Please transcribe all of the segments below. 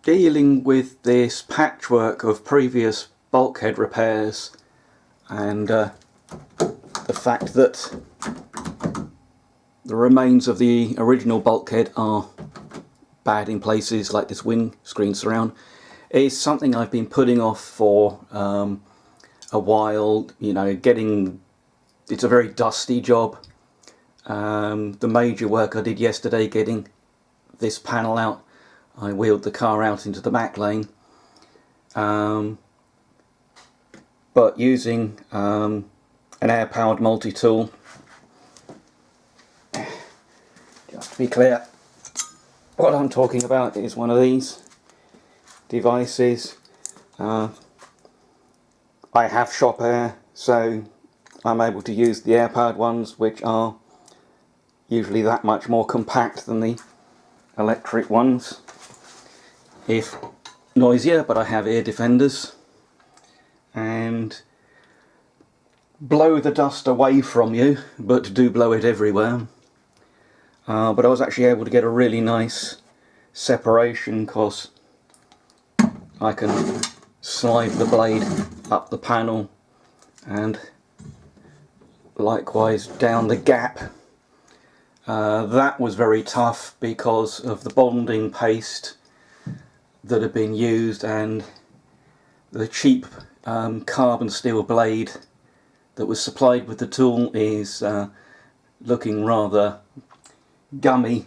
dealing with this patchwork of previous bulkhead repairs and the fact that the remains of the original bulkhead are bad in places, like this windscreen surround, is something I've been putting off for a while. You know, it's a very dusty job. The major work I did yesterday, getting this panel out, I wheeled the car out into the back lane, but using an air-powered multi-tool. Just to be clear, what I'm talking about is one of these devices. I have shop air, so I'm able to use the air-powered ones, which are usually that much more compact than the electric ones, if noisier, but I have ear defenders, and blow the dust away from you, but do blow it everywhere. But I was actually able to get a really nice separation, because I can slide the blade up the panel and likewise down the gap. That was very tough because of the bonding paste that had been used, and the cheap carbon steel blade that was supplied with the tool is looking rather gummy,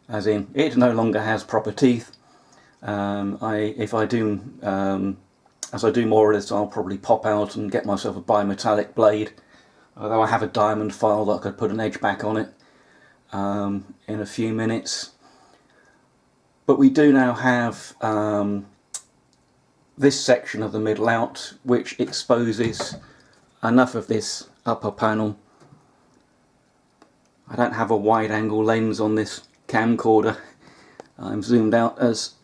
as in it no longer has proper teeth. If I do, as I do more of this, I'll probably pop out and get myself a bimetallic blade, although I have a diamond file that I could put an edge back on it in a few minutes. But we do now have this section of the middle out, which exposes enough of this upper panel. I don't have a wide angle lens on this camcorder. I'm zoomed out as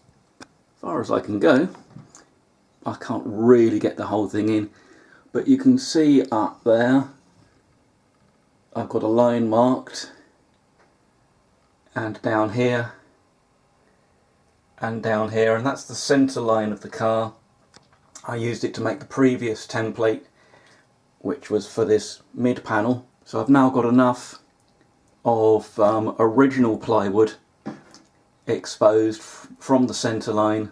far as I can go. I can't really get the whole thing in, but you can see up there I've got a line marked, and down here and down here, and that's the centre line of the car. I used it to make the previous template, which was for this mid panel. So I've now got enough of original plywood exposed from the centre line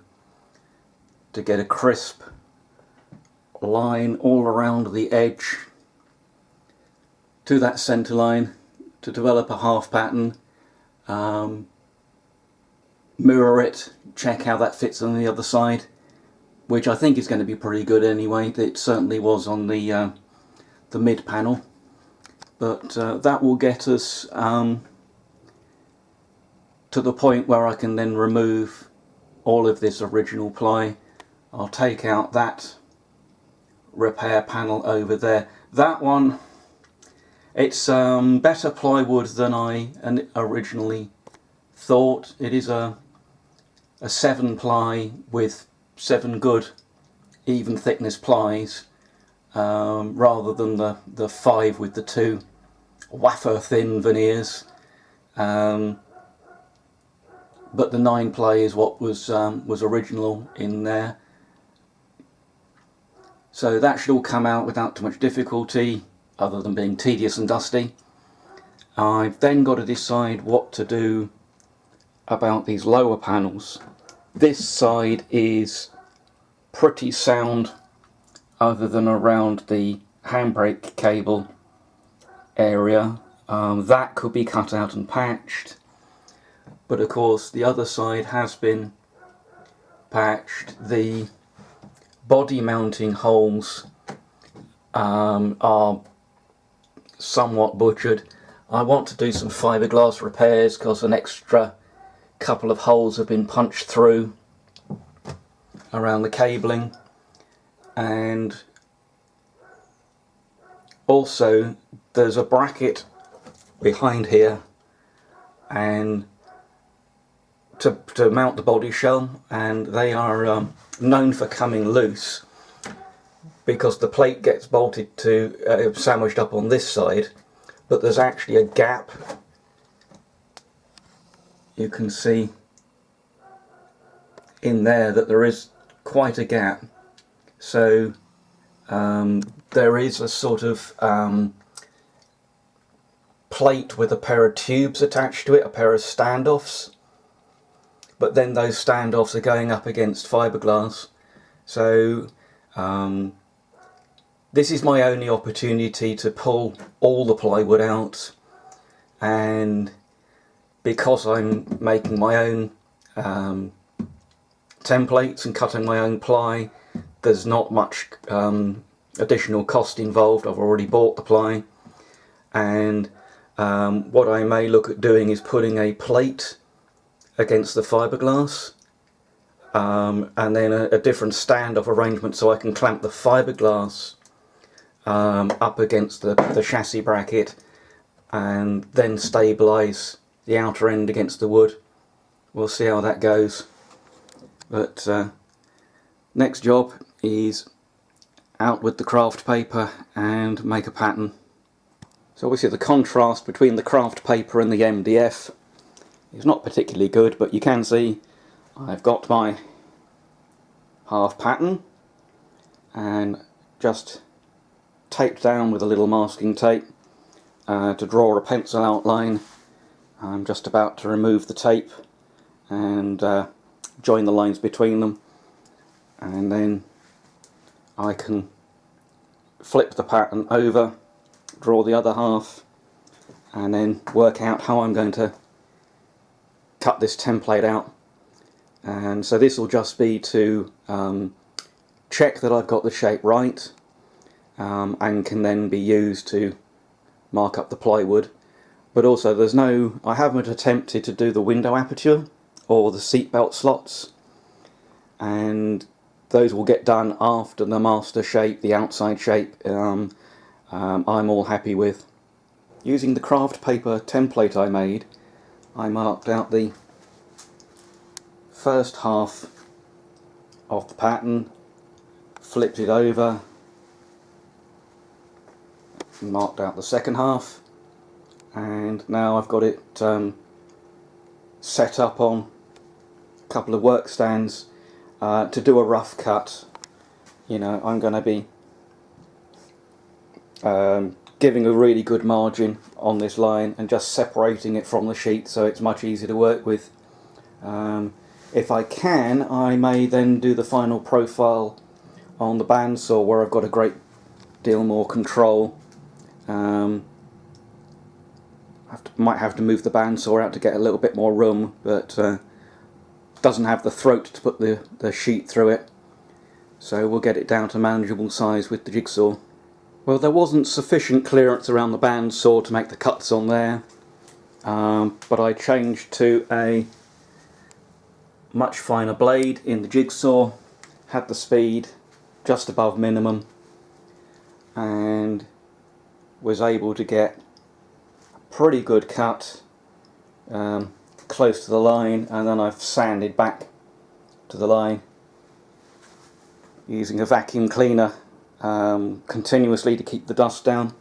to get a crisp line all around the edge to that centre line, to develop a half pattern, mirror it, check how that fits on the other side, which I think is going to be pretty good anyway. It certainly was on the mid panel. But that will get us to the point where I can then remove all of this original ply. I'll take out that repair panel over there. That one, it's better plywood than I originally thought. It is a 7 ply with 7 good even thickness plies, rather than the 5 with the 2 wafer thin veneers. But the 9 ply is what was original in there. So that should all come out without too much difficulty, other than being tedious and dusty. I've then got to decide what to do about these lower panels. This side is pretty sound, other than around the handbrake cable area. That could be cut out and patched, but of course the other side has been patched. The body mounting holes are somewhat butchered. I want to do some fiberglass repairs because an extra couple of holes have been punched through around the cabling, and also there's a bracket behind here and to mount the body shell, and they are known for coming loose because the plate gets bolted to sandwiched up on this side, but there's actually a gap, you can see in there that there is quite a gap. So there is a sort of plate with a pair of tubes attached to it, a pair of standoffs, but then those standoffs are going up against fiberglass. So this is my only opportunity to pull all the plywood out, and because I'm making my own templates and cutting my own ply, there's not much additional cost involved. I've already bought the ply, and what I may look at doing is putting a plate against the fiberglass, and then a different standoff arrangement so I can clamp the fiberglass up against the chassis bracket, and then stabilise the outer end against the wood. We'll see how that goes. But next job is out with the craft paper and make a pattern. So obviously the contrast between the craft paper and the MDF is not particularly good, but you can see I've got my half pattern and just taped down with a little masking tape to draw a pencil outline. I'm just about to remove the tape and join the lines between them, and then I can flip the pattern over, draw the other half, and then work out how I'm going to cut this template out. And so this will just be to check that I've got the shape right, and can then be used to mark up the plywood. But also I haven't attempted to do the window aperture or the seatbelt slots, and those will get done after the master shape, the outside shape, I'm all happy with. Using the craft paper template I made, I marked out the first half of the pattern, flipped it over, marked out the second half, and now I've got it set up on a couple of work stands to do a rough cut. You know, I'm going to be giving a really good margin on this line and just separating it from the sheet so it's much easier to work with. If I can, I may then do the final profile on the bandsaw where I've got a great deal more control. Might have to move the bandsaw out to get a little bit more room, but doesn't have the throat to put the sheet through it, so we'll get it down to manageable size with the jigsaw. Well, there wasn't sufficient clearance around the bandsaw to make the cuts on there, but I changed to a much finer blade in the jigsaw, had the speed just above minimum, and was able to get a pretty good cut close to the line, and then I've sanded back to the line using a vacuum cleaner continuously to keep the dust down,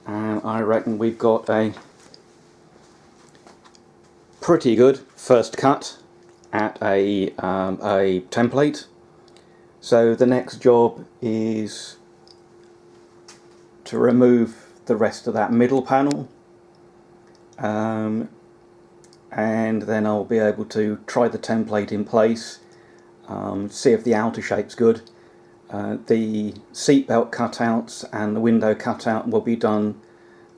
and I reckon we've got a pretty good first cut at a template. So the next job is to remove the rest of that middle panel, and then I'll be able to try the template in place, see if the outer shape's good. The seatbelt cutouts and the window cutout will be done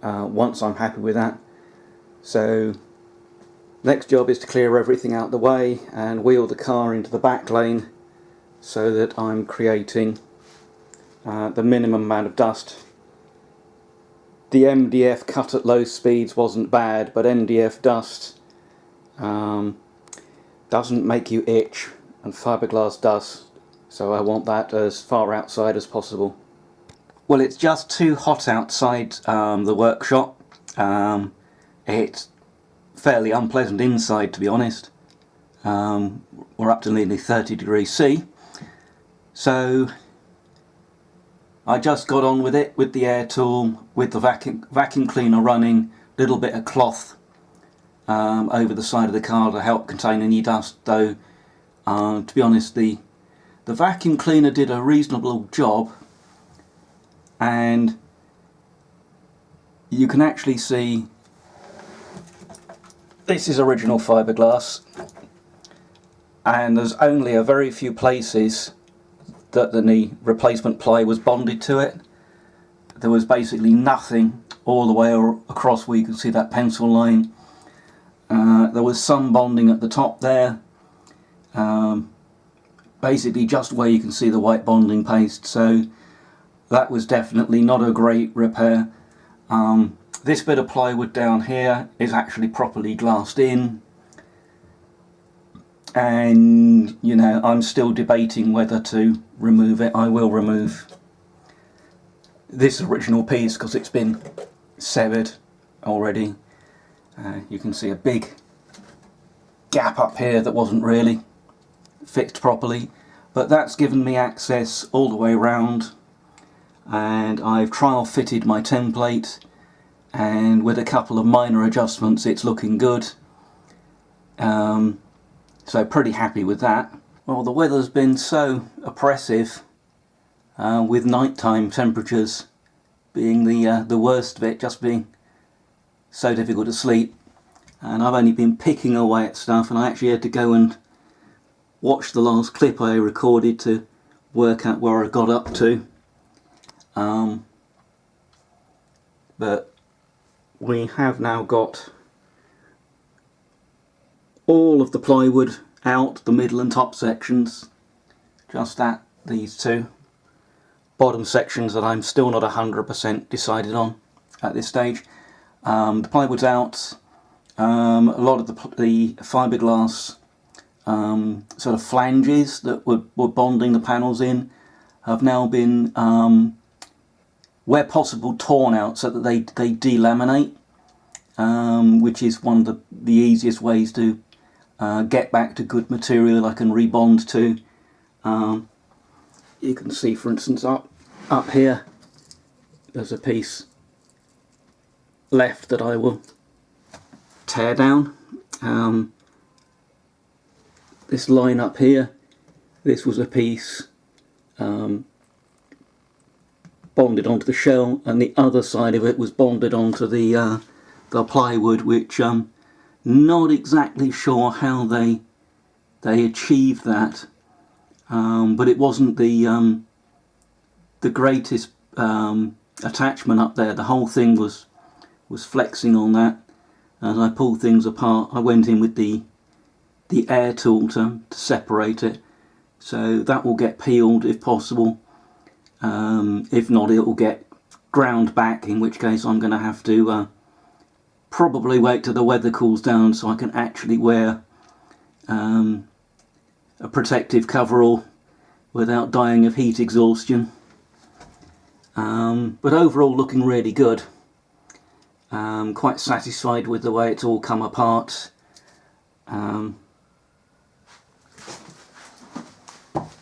once I'm happy with that. So next job is to clear everything out the way and wheel the car into the back lane so that I'm creating the minimum amount of dust. The MDF cut at low speeds wasn't bad, but MDF dust doesn't make you itch, and fiberglass does, so I want that as far outside as possible. Well, it's just too hot outside the workshop. It's fairly unpleasant inside, to be honest. We're up to nearly 30 degrees C, so I just got on with it with the air tool, with the vacuum cleaner running, little bit of cloth over the side of the car to help contain any dust, though To be honest, the vacuum cleaner did a reasonable job, and you can actually see this is original fiberglass, and there's only a very few places that the replacement ply was bonded to it. There was basically nothing all the way across where you can see that pencil line. There was some bonding at the top there, basically just where you can see the white bonding paste, so that was definitely not a great repair. This bit of plywood down here is actually properly glassed in, and you know, I'm still debating whether to remove it. I will remove this original piece because it's been severed already. You can see a big gap up here that wasn't really fixed properly, but that's given me access all the way around, and I've trial fitted my template, and with a couple of minor adjustments it's looking good. So pretty happy with that. Well, the weather's been so oppressive, with nighttime temperatures being the worst of it, just being so difficult to sleep, and I've only been picking away at stuff, and I actually had to go and watch the last clip I recorded to work out where I got up to. But we have now got all of the plywood out, the middle and top sections, just these two bottom sections that I'm still not 100% decided on at this stage. The plywood's out. A lot of the fiberglass sort of flanges that were bonding the panels in have now been, where possible, torn out so that they delaminate, which is one of the easiest ways to get back to good material I can rebond to. You can see, for instance, up here there's a piece left that I will tear down. This line up here, this was a piece bonded onto the shell, and the other side of it was bonded onto the plywood, which not exactly sure how they achieved that, but it wasn't the greatest attachment up there. The whole thing was flexing on that. As I pulled things apart, I went in with the air tool to separate it, so that will get peeled if possible. If not, it will get ground back, in which case I'm going to have to probably wait till the weather cools down so I can actually wear a protective coverall without dying of heat exhaustion. But overall, looking really good. Quite satisfied with the way it's all come apart.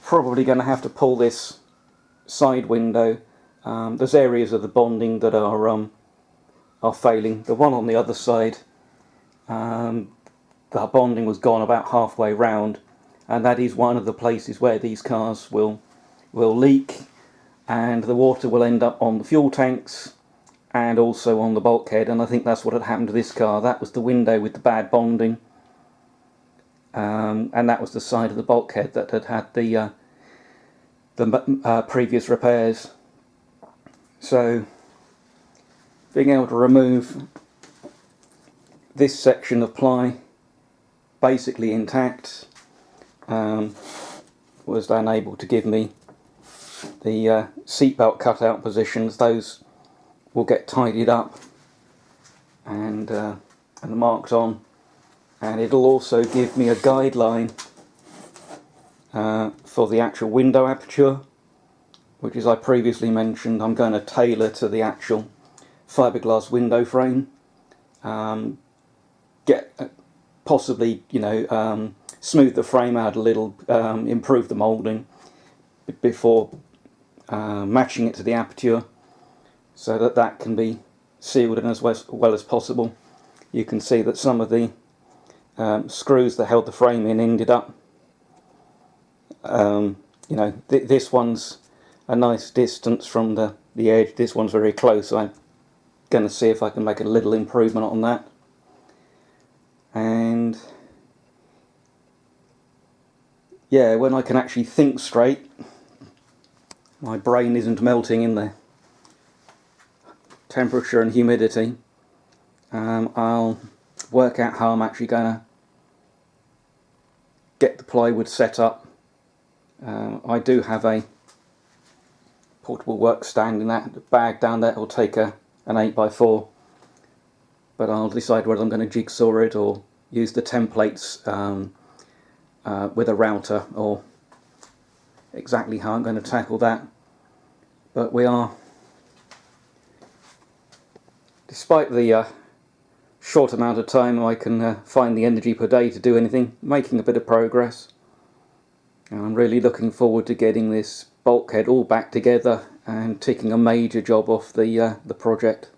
Probably going to have to pull this side window. There's areas of the bonding that are failing. The one on the other side, the bonding was gone about halfway round, and that is one of the places where these cars will leak, and the water will end up on the fuel tanks and also on the bulkhead, and I think that's what had happened to this car. That was the window with the bad bonding, and that was the side of the bulkhead that had had the previous repairs. So being able to remove this section of ply basically intact was then able to give me the seatbelt positions. Those will get tidied up and marked on, and it'll also give me a guideline for the actual window aperture, which, as I previously mentioned, I'm going to tailor to the actual fiberglass window frame. Possibly, smooth the frame out a little, improve the moulding before matching it to the aperture, so that can be sealed in as well as possible. You can see that some of the screws that held the frame in ended up You know, this one's a nice distance from the edge. This one's very close. I'm going to see if I can make a little improvement on that. And yeah, when I can actually think straight, my brain isn't melting in the temperature and humidity, I'll work out how I'm actually going to get the plywood set up. I do have a portable work stand in that bag down there. It'll take an 8x4, but I'll decide whether I'm going to jigsaw it or use the templates with a router, or exactly how I'm going to tackle that. But we are, despite the short amount of time I can find the energy per day to do anything, making a bit of progress. And I'm really looking forward to getting this bulkhead all back together and ticking a major job off the project.